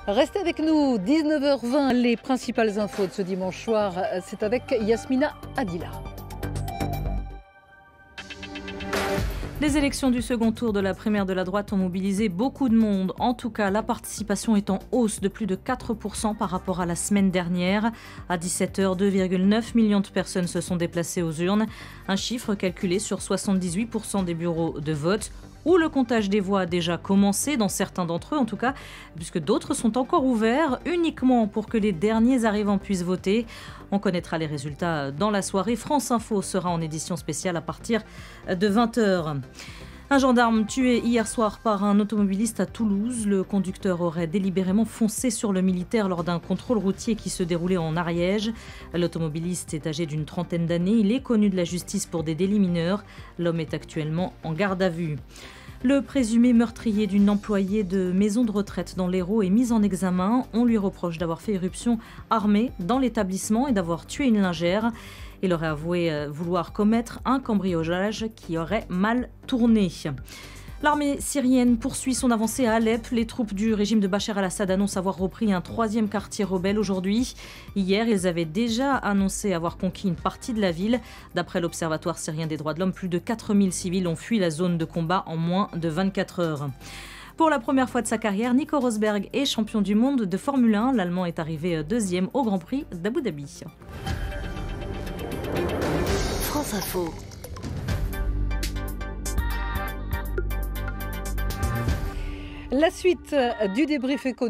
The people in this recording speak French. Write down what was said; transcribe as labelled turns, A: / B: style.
A: Restez avec nous, 19h20, les principales infos de ce dimanche soir, c'est avec Yasmina Adila.
B: Les élections du second tour de la primaire de la droite ont mobilisé beaucoup de monde. En tout cas, la participation est en hausse de plus de 4% par rapport à la semaine dernière. À 17h, 2,9 millions de personnes se sont déplacées aux urnes. Un chiffre calculé sur 78% des bureaux de vote, où le comptage des voix a déjà commencé, dans certains d'entre eux en tout cas, puisque d'autres sont encore ouverts, uniquement pour que les derniers arrivants puissent voter. On connaîtra les résultats dans la soirée. France Info sera en édition spéciale à partir de 20h. Un gendarme tué hier soir par un automobiliste à Toulouse. Le conducteur aurait délibérément foncé sur le militaire lors d'un contrôle routier qui se déroulait en Ariège. L'automobiliste est âgé d'une trentaine d'années. Il est connu de la justice pour des délits mineurs. L'homme est actuellement en garde à vue. Le présumé meurtrier d'une employée de maison de retraite dans l'Hérault est mis en examen. On lui reproche d'avoir fait irruption armée dans l'établissement et d'avoir tué une lingère. Il aurait avoué vouloir commettre un cambriolage qui aurait mal tourné. L'armée syrienne poursuit son avancée à Alep. Les troupes du régime de Bachar al-Assad annoncent avoir repris un troisième quartier rebelle aujourd'hui. Hier, ils avaient déjà annoncé avoir conquis une partie de la ville. D'après l'Observatoire syrien des droits de l'homme, plus de 4000 civils ont fui la zone de combat en moins de 24 heures. Pour la première fois de sa carrière, Nico Rosberg est champion du monde de Formule 1. L'Allemand est arrivé deuxième au Grand Prix d'Abu Dhabi.
C: France Info.
A: La suite du débrief éco.